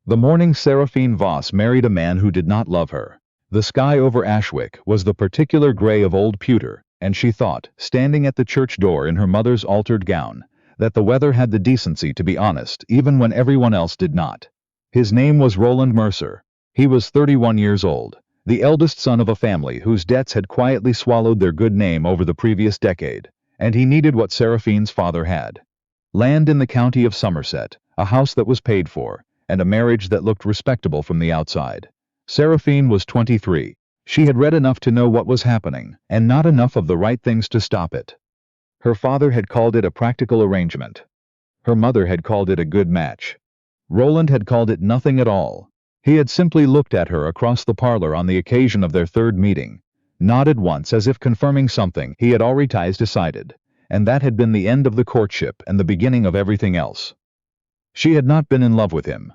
The morning Seraphine Voss married a man who did not love her. The sky over Ashwick was the particular grey of old pewter, and she thought, standing at the church door in her mother's altered gown, that the weather had the decency to be honest even when everyone else did not. His name was Roland Mercer. He was 31 years old, the eldest son of a family whose debts had quietly swallowed their good name over the previous decade, and he needed what Seraphine's father had. Land in the county of Somerset, a house that was paid for, and a marriage that looked respectable from the outside. Seraphine was 23. She had read enough to know what was happening, and not enough of the right things to stop it. Her father had called it a practical arrangement. Her mother had called it a good match. Roland had called it nothing at all. He had simply looked at her across the parlor on the occasion of their third meeting, nodded once as if confirming something he had already decided, and that had been the end of the courtship and the beginning of everything else. She had not been in love with him.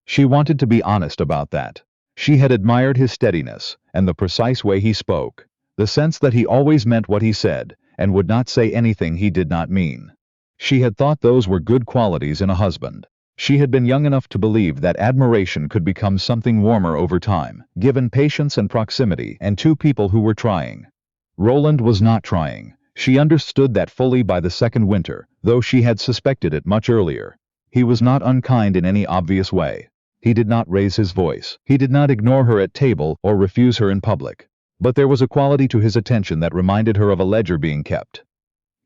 She wanted to be honest about that. She had admired his steadiness, and the precise way he spoke, the sense that he always meant what he said, and would not say anything he did not mean. She had thought those were good qualities in a husband. She had been young enough to believe that admiration could become something warmer over time, given patience and proximity and two people who were trying. Roland was not trying. She understood that fully by the second winter, though she had suspected it much earlier. He was not unkind in any obvious way. He did not raise his voice. He did not ignore her at table or refuse her in public. But there was a quality to his attention that reminded her of a ledger being kept.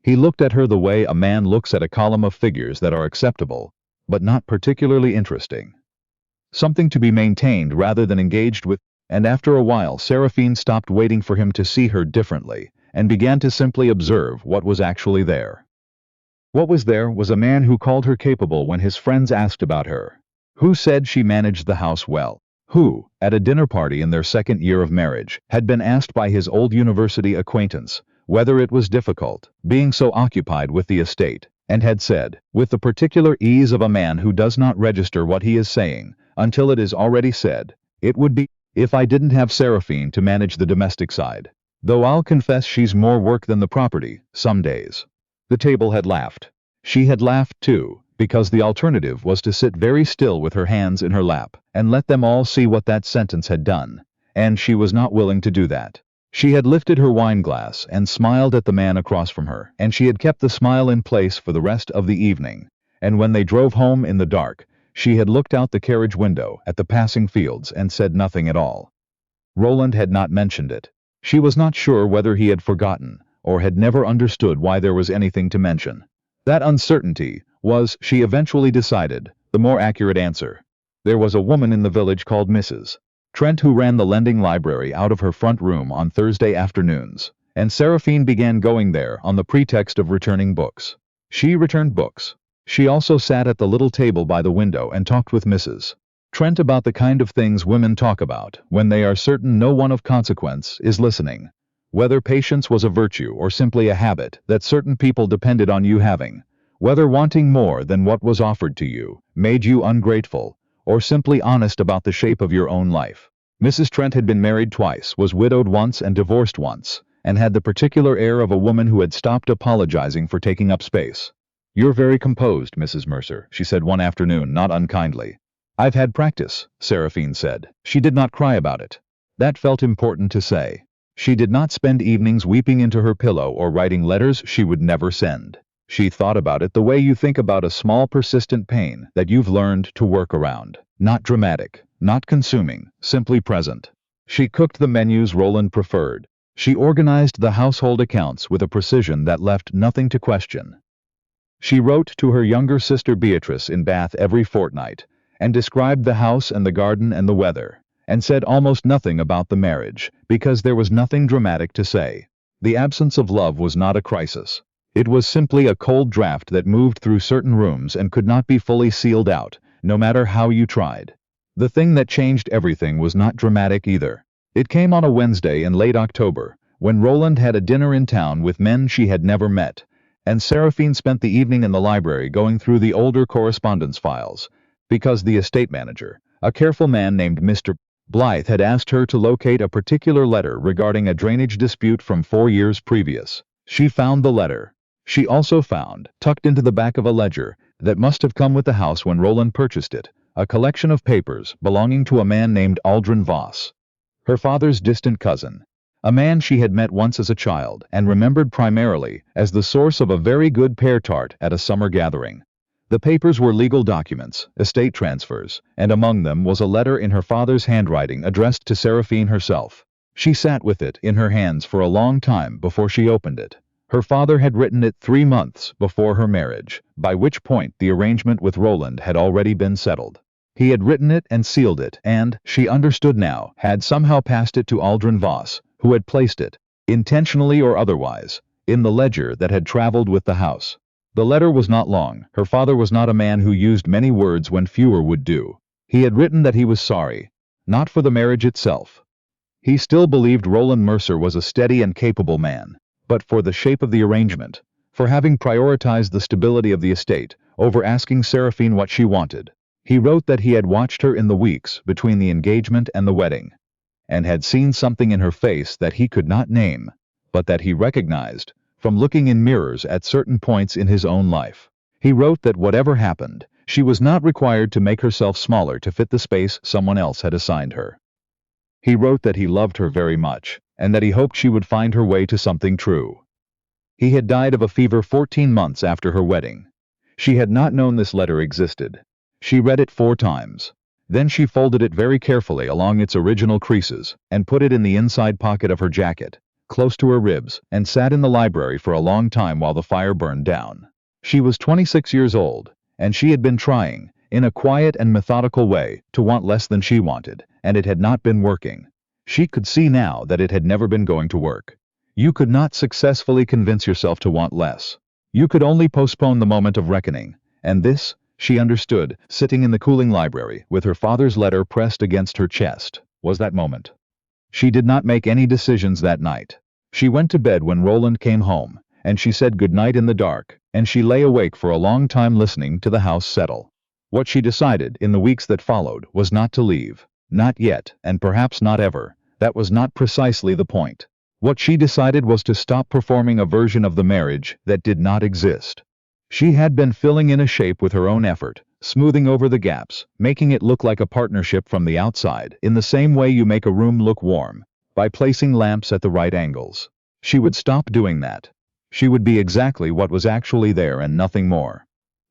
He looked at her the way a man looks at a column of figures that are acceptable, but not particularly interesting. Something to be maintained rather than engaged with, and after a while Seraphine stopped waiting for him to see her differently, and began to simply observe what was actually there. What was there was a man who called her capable when his friends asked about her, who said she managed the house well, who, at a dinner party in their second year of marriage, had been asked by his old university acquaintance whether it was difficult, being so occupied with the estate, and had said, with the particular ease of a man who does not register what he is saying until it is already said, "It would be, if I didn't have Seraphine to manage the domestic side. Though I'll confess she's more work than the property, some days." The table had laughed. She had laughed too, because the alternative was to sit very still with her hands in her lap, and let them all see what that sentence had done, and she was not willing to do that. She had lifted her wine glass and smiled at the man across from her, and she had kept the smile in place for the rest of the evening, and when they drove home in the dark, she had looked out the carriage window at the passing fields and said nothing at all. Roland had not mentioned it. She was not sure whether he had forgotten, or had never understood why there was anything to mention. That uncertainty was, she eventually decided, the more accurate answer. There was a woman in the village called Mrs. Trent who ran the lending library out of her front room on Thursday afternoons, and Seraphine began going there on the pretext of returning books. She returned books. She also sat at the little table by the window and talked with Mrs. Trent about the kind of things women talk about when they are certain no one of consequence is listening. Whether patience was a virtue or simply a habit that certain people depended on you having, whether wanting more than what was offered to you made you ungrateful, or simply honest about the shape of your own life. Mrs. Trent had been married twice, was widowed once and divorced once, and had the particular air of a woman who had stopped apologizing for taking up space. "You're very composed, Mrs. Mercer," she said one afternoon, not unkindly. "I've had practice," Seraphine said. She did not cry about it. That felt important to say. She did not spend evenings weeping into her pillow or writing letters she would never send. She thought about it the way you think about a small persistent pain that you've learned to work around. Not dramatic, not consuming, simply present. She cooked the menus Roland preferred. She organized the household accounts with a precision that left nothing to question. She wrote to her younger sister Beatrice in Bath every fortnight, and described the house and the garden and the weather, and said almost nothing about the marriage, because there was nothing dramatic to say. The absence of love was not a crisis. It was simply a cold draft that moved through certain rooms and could not be fully sealed out, no matter how you tried. The thing that changed everything was not dramatic either. It came on a Wednesday in late October, when Roland had a dinner in town with men she had never met, and Seraphine spent the evening in the library going through the older correspondence files, because the estate manager, a careful man named Mr. Blythe, had asked her to locate a particular letter regarding a drainage dispute from 4 years previous. She found the letter. She also found, tucked into the back of a ledger that must have come with the house when Roland purchased it, a collection of papers belonging to a man named Roland Voss, her father's distant cousin, a man she had met once as a child and remembered primarily as the source of a very good pear tart at a summer gathering. The papers were legal documents, estate transfers, and among them was a letter in her father's handwriting addressed to Seraphine herself. She sat with it in her hands for a long time before she opened it. Her father had written it 3 months before her marriage, by which point the arrangement with Roland had already been settled. He had written it and sealed it and, she understood now, had somehow passed it to Roland Voss, who had placed it, intentionally or otherwise, in the ledger that had traveled with the house. The letter was not long. Her father was not a man who used many words when fewer would do. He had written that he was sorry, not for the marriage itself. He still believed Roland Mercer was a steady and capable man, but for the shape of the arrangement, for having prioritized the stability of the estate over asking Seraphine what she wanted. He wrote that he had watched her in the weeks between the engagement and the wedding, and had seen something in her face that he could not name, but that he recognized from looking in mirrors at certain points in his own life. He wrote that whatever happened, she was not required to make herself smaller to fit the space someone else had assigned her. He wrote that he loved her very much, and that he hoped she would find her way to something true. He had died of a fever 14 months after her wedding. She had not known this letter existed. She read it 4 times. Then she folded it very carefully along its original creases and put it in the inside pocket of her jacket, close to her ribs, and sat in the library for a long time while the fire burned down. She was 26 years old, and she had been trying, in a quiet and methodical way, to want less than she wanted, and it had not been working. She could see now that it had never been going to work. You could not successfully convince yourself to want less. You could only postpone the moment of reckoning, and this, she understood, sitting in the cooling library with her father's letter pressed against her chest, was that moment. She did not make any decisions that night. She went to bed when Roland came home, and she said goodnight in the dark, and she lay awake for a long time listening to the house settle. What she decided in the weeks that followed was not to leave. Not yet, and perhaps not ever. That was not precisely the point. What she decided was to stop performing a version of the marriage that did not exist. She had been filling in a shape with her own effort, smoothing over the gaps, making it look like a partnership from the outside, in the same way you make a room look warm, by placing lamps at the right angles. She would stop doing that. She would be exactly what was actually there and nothing more.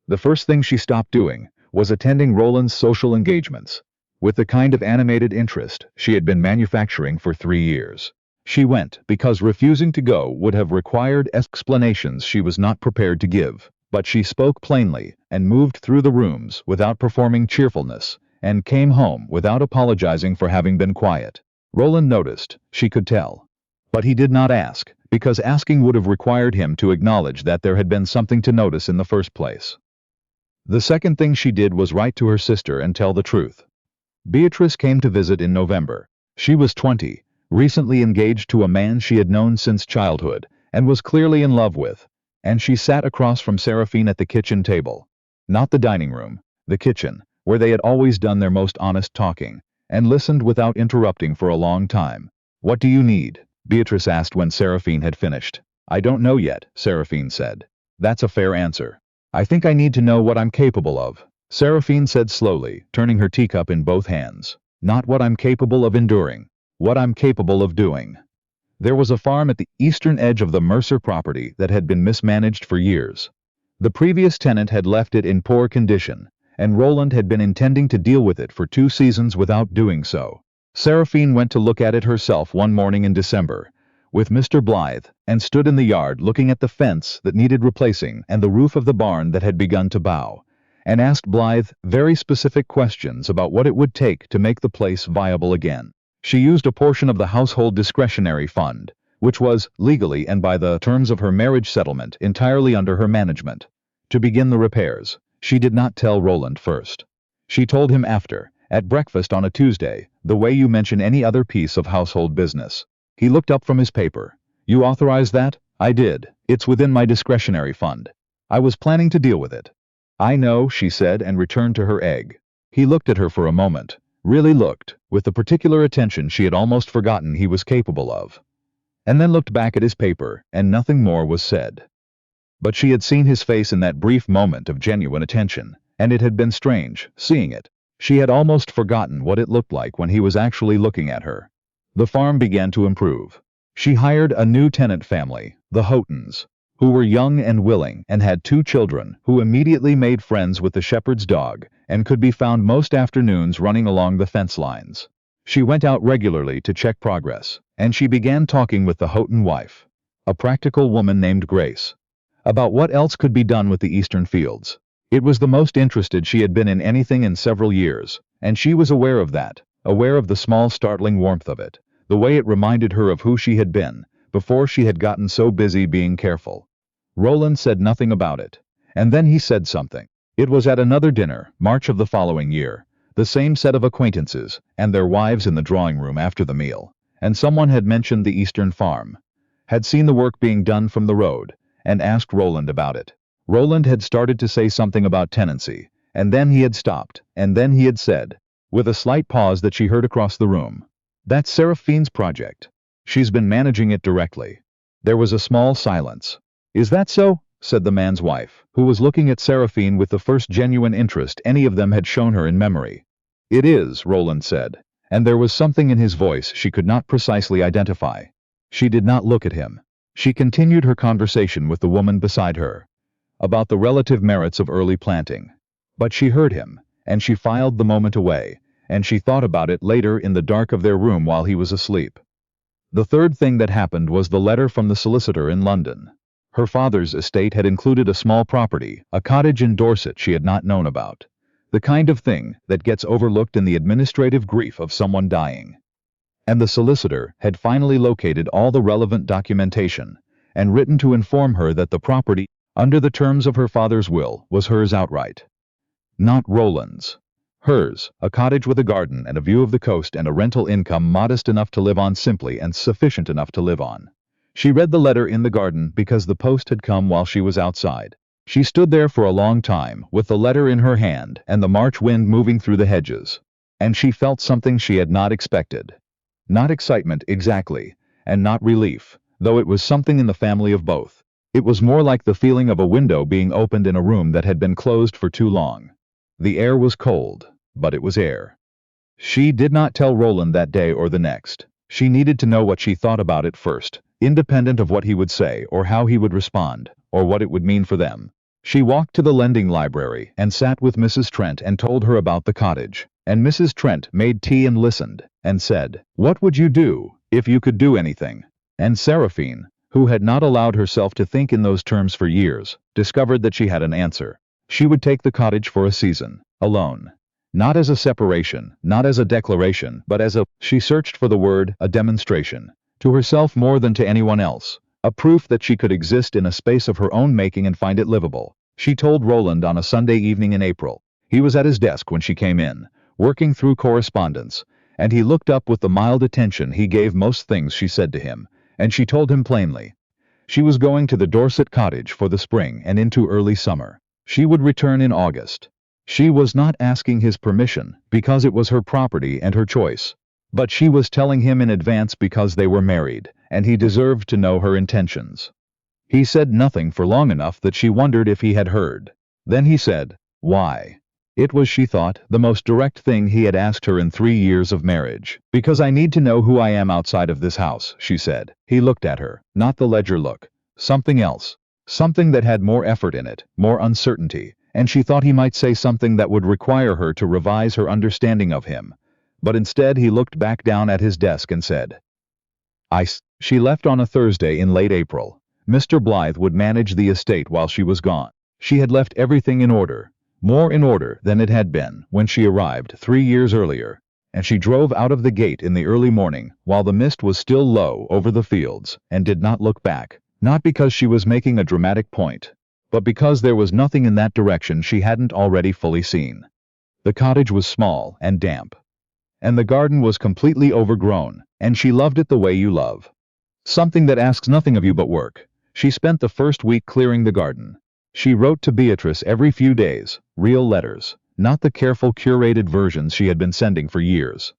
The first thing she stopped doing was attending Roland's social engagements, with the kind of animated interest she had been manufacturing for 3 years. She went because refusing to go would have required explanations she was not prepared to give. But she spoke plainly and moved through the rooms without performing cheerfulness, and came home without apologizing for having been quiet. Roland noticed, she could tell. But he did not ask, because asking would have required him to acknowledge that there had been something to notice in the first place. The second thing she did was write to her sister and tell the truth. Beatrice came to visit in November. She was 20, recently engaged to a man she had known since childhood, and was clearly in love with. And she sat across from Seraphine at the kitchen table. Not the dining room, the kitchen, where they had always done their most honest talking, and listened without interrupting for a long time. "What do you need?" Beatrice asked when Seraphine had finished. "I don't know yet," Seraphine said. "That's a fair answer. I think I need to know what I'm capable of," Seraphine said slowly, turning her teacup in both hands. "Not what I'm capable of enduring. What I'm capable of doing." There was a farm at the eastern edge of the Mercer property that had been mismanaged for years. The previous tenant had left it in poor condition, and Roland had been intending to deal with it for 2 seasons without doing so. Seraphine went to look at it herself one morning in December, with Mr. Blythe, and stood in the yard looking at the fence that needed replacing and the roof of the barn that had begun to bow, and asked Blythe very specific questions about what it would take to make the place viable again. She used a portion of the household discretionary fund, which was, legally and by the terms of her marriage settlement, entirely under her management, to begin the repairs. She did not tell Roland first. She told him after, at breakfast on a Tuesday, the way you mention any other piece of household business. He looked up from his paper. "You authorized that?" "I did. It's within my discretionary fund. I was planning to deal with it." "I know," she said, and returned to her egg. He looked at her for a moment. Really looked, with the particular attention she had almost forgotten he was capable of. And then looked back at his paper, and nothing more was said. But she had seen his face in that brief moment of genuine attention, and it had been strange, seeing it. She had almost forgotten what it looked like when he was actually looking at her. The farm began to improve. She hired a new tenant family, the Houghtons, who were young and willing and had 2 children who immediately made friends with the shepherd's dog and could be found most afternoons running along the fence lines. She went out regularly to check progress, and she began talking with the Houghton wife, a practical woman named Grace, about what else could be done with the eastern fields. It was the most interested she had been in anything in several years, and she was aware of that, aware of the small startling warmth of it, the way it reminded her of who she had been, before she had gotten so busy being careful. Roland said nothing about it, and then he said something. It was at another dinner, March of the following year, the same set of acquaintances, and their wives in the drawing room after the meal, and someone had mentioned the eastern farm, had seen the work being done from the road, and asked Roland about it. Roland had started to say something about tenancy, and then he had stopped, and then he had said, with a slight pause that she heard across the room, "That's Seraphine's project. She's been managing it directly." There was a small silence. "Is that so?" said the man's wife, who was looking at Seraphine with the first genuine interest any of them had shown her in memory. "It is," Roland said, and there was something in his voice she could not precisely identify. She did not look at him. She continued her conversation with the woman beside her, about the relative merits of early planting. But she heard him, and she filed the moment away, and she thought about it later in the dark of their room while he was asleep. The third thing that happened was the letter from the solicitor in London. Her father's estate had included a small property, a cottage in Dorset she had not known about. The kind of thing that gets overlooked in the administrative grief of someone dying. And the solicitor had finally located all the relevant documentation, and written to inform her that the property, under the terms of her father's will, was hers outright. Not Roland's. Hers, a cottage with a garden and a view of the coast and a rental income modest enough to live on simply and sufficient enough to live on. She read the letter in the garden because the post had come while she was outside. She stood there for a long time, with the letter in her hand and the March wind moving through the hedges. And she felt something she had not expected. Not excitement exactly, and not relief, though it was something in the family of both. It was more like the feeling of a window being opened in a room that had been closed for too long. The air was cold, but it was air. She did not tell Roland that day or the next. She needed to know what she thought about it first, independent of what he would say or how he would respond, or what it would mean for them. She walked to the lending library and sat with Mrs. Trent and told her about the cottage, and Mrs. Trent made tea and listened, and said, "What would you do, if you could do anything?" And Seraphine, who had not allowed herself to think in those terms for years, discovered that she had an answer. She would take the cottage for a season, alone. Not as a separation, not as a declaration, but as a, she searched for the word, a demonstration, to herself more than to anyone else, a proof that she could exist in a space of her own making and find it livable. She told Roland on a Sunday evening in April. He was at his desk when she came in, working through correspondence, and he looked up with the mild attention he gave most things she said to him, and she told him plainly. She was going to the Dorset cottage for the spring and into early summer. She would return in August. She was not asking his permission, because it was her property and her choice. But she was telling him in advance because they were married, and he deserved to know her intentions. He said nothing for long enough that she wondered if he had heard. Then he said, "Why?" It was, she thought, the most direct thing he had asked her in 3 years of marriage. "Because I need to know who I am outside of this house," she said. He looked at her, not the ledger look. Something else. Something that had more effort in it, more uncertainty, and she thought he might say something that would require her to revise her understanding of him. But instead he looked back down at his desk and said, She left on a Thursday in late April. Mr. Blythe would manage the estate while she was gone. She had left everything in order, more in order than it had been when she arrived 3 years earlier, and she drove out of the gate in the early morning while the mist was still low over the fields and did not look back, not because she was making a dramatic point, but because there was nothing in that direction she hadn't already fully seen. The cottage was small and damp, and the garden was completely overgrown, and she loved it the way you love. Something that asks nothing of you but work. She spent the first week clearing the garden. She wrote to Beatrice every few days, real letters, not the careful curated versions she had been sending for years.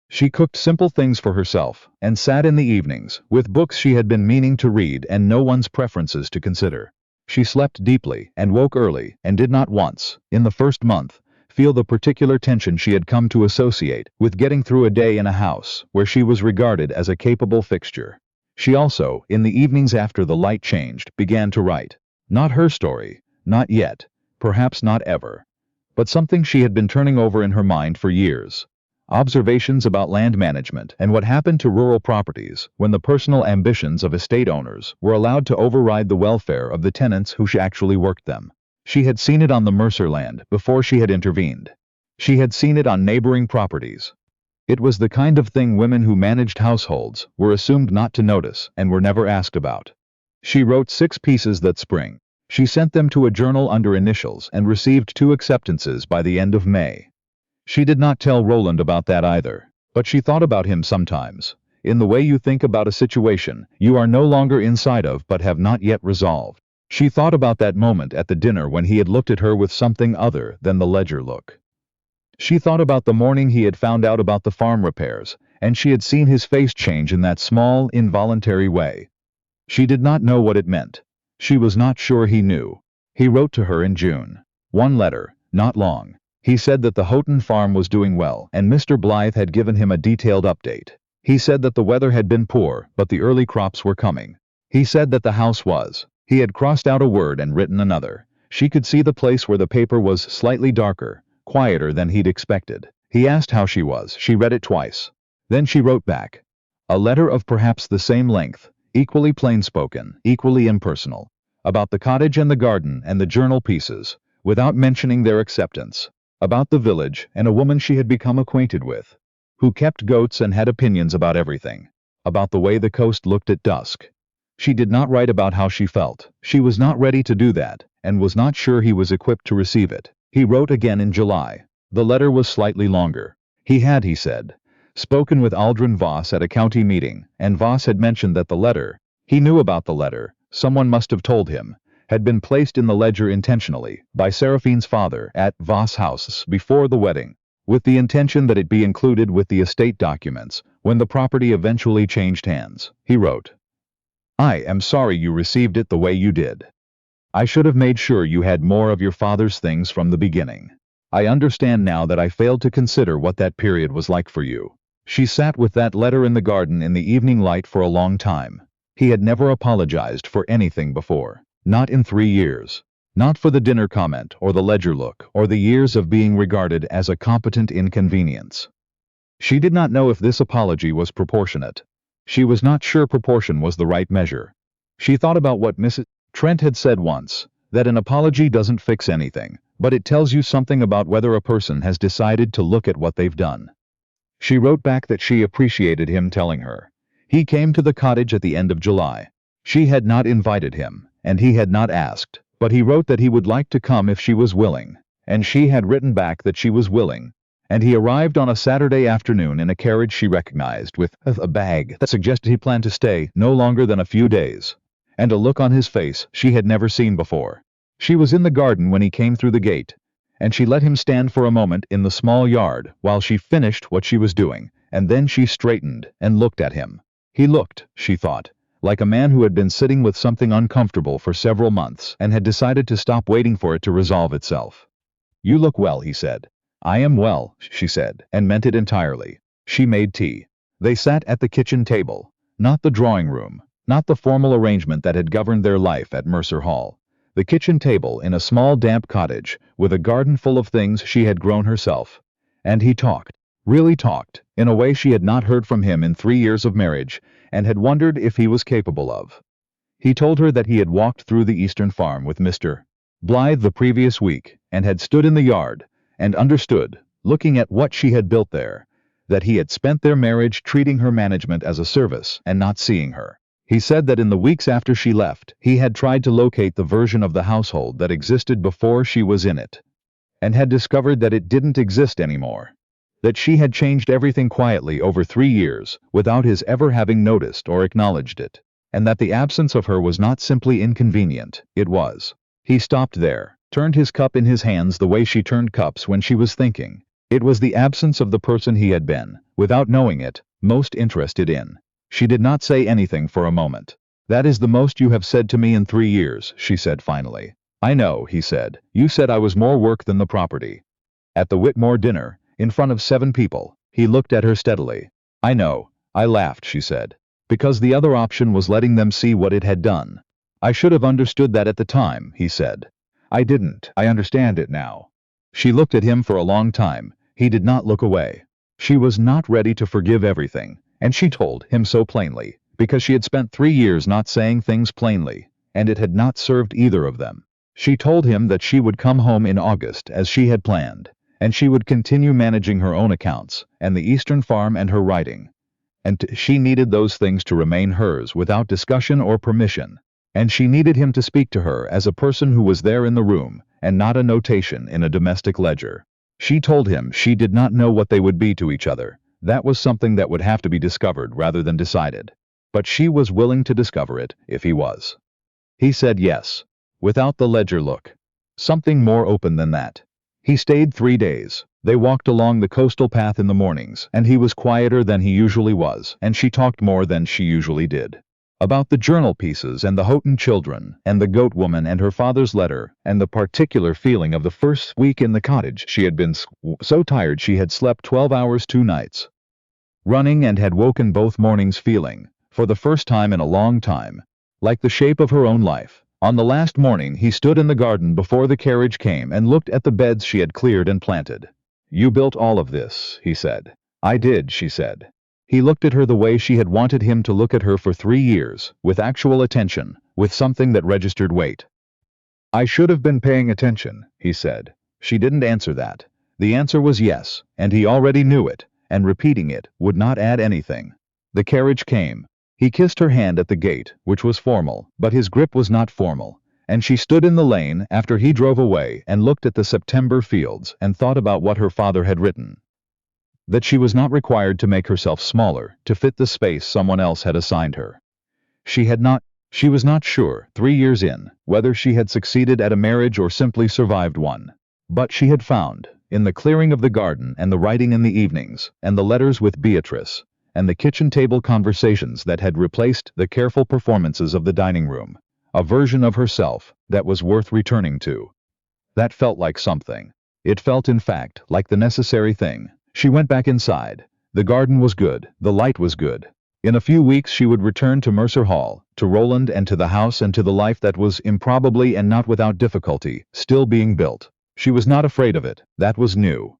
She cooked simple things for herself, and sat in the evenings, with books she had been meaning to read and no one's preferences to consider. She slept deeply, and woke early, and did not once, in the first month, feel the particular tension she had come to associate with getting through a day in a house where she was regarded as a capable fixture. She also, in the evenings after the light changed, began to write. Not her story, not yet, perhaps not ever, but something she had been turning over in her mind for years. Observations about land management and what happened to rural properties when the personal ambitions of estate owners were allowed to override the welfare of the tenants who actually worked them. She had seen it on the Mercer land before she had intervened. She had seen it on neighboring properties. It was the kind of thing women who managed households were assumed not to notice and were never asked about. She wrote 6 pieces that spring. She sent them to a journal under initials and received 2 acceptances by the end of May. She did not tell Roland about that either, but she thought about him sometimes, in the way you think about a situation you are no longer inside of but have not yet resolved. She thought about that moment at the dinner when he had looked at her with something other than the ledger look. She thought about the morning he had found out about the farm repairs, and she had seen his face change in that small, involuntary way. She did not know what it meant. She was not sure he knew. He wrote to her in June. 1 letter, not long. He said that the Houghton farm was doing well, and Mr. Blythe had given him a detailed update. He said that the weather had been poor, but the early crops were coming. He said that the house was. He had crossed out a word and written another. She could see the place where the paper was slightly darker, quieter than he'd expected. He asked how she was. She read it twice. Then she wrote back. A letter of perhaps the same length, equally plain-spoken, equally impersonal, about the cottage and the garden and the journal pieces, without mentioning their acceptance, about the village and a woman she had become acquainted with, who kept goats and had opinions about everything, about the way the coast looked at dusk. She did not write about how she felt. She was not ready to do that, and was not sure he was equipped to receive it. He wrote again in July. The letter was slightly longer. He said, spoken with Aldrin Voss at a county meeting, and Voss had mentioned that the letter, he knew about the letter, someone must have told him, had been placed in the ledger intentionally by Seraphine's father at Voss House before the wedding, with the intention that it be included with the estate documents when the property eventually changed hands. He wrote, I am sorry you received it the way you did. I should have made sure you had more of your father's things from the beginning. I understand now that I failed to consider what that period was like for you. She sat with that letter in the garden in the evening light for a long time. He had never apologized for anything before. Not in 3 years. Not for the dinner comment or the ledger look or the years of being regarded as a competent inconvenience. She did not know if this apology was proportionate. She was not sure proportion was the right measure. She thought about what Mrs. Trent had said once, that an apology doesn't fix anything, but it tells you something about whether a person has decided to look at what they've done. She wrote back that she appreciated him telling her. He came to the cottage at the end of July. She had not invited him, and he had not asked, but he wrote that he would like to come if she was willing, and she had written back that she was willing. And he arrived on a Saturday afternoon in a carriage she recognized, with a bag that suggested he planned to stay no longer than a few days, and a look on his face she had never seen before. She was in the garden when he came through the gate, and she let him stand for a moment in the small yard while she finished what she was doing, and then she straightened and looked at him. He looked, she thought, like a man who had been sitting with something uncomfortable for several months and had decided to stop waiting for it to resolve itself. You look well, he said. I am well, she said, and meant it entirely. She made tea. They sat at the kitchen table, not the drawing room, not the formal arrangement that had governed their life at Mercer Hall. The kitchen table in a small damp cottage, with a garden full of things she had grown herself. And he talked, really talked, in a way she had not heard from him in 3 years of marriage, and had wondered if he was capable of. He told her that he had walked through the eastern farm with Mr. Blythe the previous week, and had stood in the yard, and understood, looking at what she had built there, that he had spent their marriage treating her management as a service and not seeing her. He said that in the weeks after she left, he had tried to locate the version of the household that existed before she was in it, and had discovered that it didn't exist anymore. That she had changed everything quietly over 3 years, without his ever having noticed or acknowledged it, and that the absence of her was not simply inconvenient, it was. He stopped there, turned his cup in his hands the way she turned cups when she was thinking. It was the absence of the person he had been, without knowing it, most interested in. She did not say anything for a moment. That is the most you have said to me in 3 years, she said finally. I know, he said. You said I was more work than the property. At the Whitmore dinner, in front of 7 people, he looked at her steadily. "I know," I laughed, she said. "Because the other option was letting them see what it had done." "I should have understood that at the time," he said. "I didn't. I understand it now." She looked at him for a long time. He did not look away. She was not ready to forgive everything, and she told him so plainly, because she had spent 3 years not saying things plainly, and it had not served either of them. She told him that she would come home in August as she had planned, and she would continue managing her own accounts, and the Eastern farm and her writing. And she needed those things to remain hers without discussion or permission. And she needed him to speak to her as a person who was there in the room, and not a notation in a domestic ledger. She told him she did not know what they would be to each other. That was something that would have to be discovered rather than decided. But she was willing to discover it, if he was. He said yes, without the ledger look. Something more open than that. He stayed 3 days. They walked along the coastal path in the mornings, and he was quieter than he usually was, and she talked more than she usually did. About the journal pieces and the Houghton children, and the goat woman and her father's letter, and the particular feeling of the first week in the cottage. She had been so tired she had slept 12 hours 2 nights. Running, and had woken both mornings feeling, for the first time in a long time, like the shape of her own life. On the last morning he stood in the garden before the carriage came and looked at the beds she had cleared and planted. "You built all of this," he said. "I did," she said. He looked at her the way she had wanted him to look at her for 3 years, with actual attention, with something that registered weight. "I should have been paying attention," he said. She didn't answer that. The answer was yes, and he already knew it, and repeating it would not add anything. The carriage came. He kissed her hand at the gate, which was formal, but his grip was not formal, and she stood in the lane after he drove away and looked at the September fields and thought about what her father had written. That she was not required to make herself smaller to fit the space someone else had assigned her. She was not sure, 3 years in, whether she had succeeded at a marriage or simply survived one. But she had found, in the clearing of the garden and the writing in the evenings, and the letters with Beatrice, and the kitchen table conversations that had replaced the careful performances of the dining room, a version of herself that was worth returning to. That felt like something. It felt, in fact, like the necessary thing. She went back inside. The garden was good, the light was good. In a few weeks she would return to Mercer Hall, to Roland and to the house and to the life that was improbably and not without difficulty still being built. She was not afraid of it. That was new.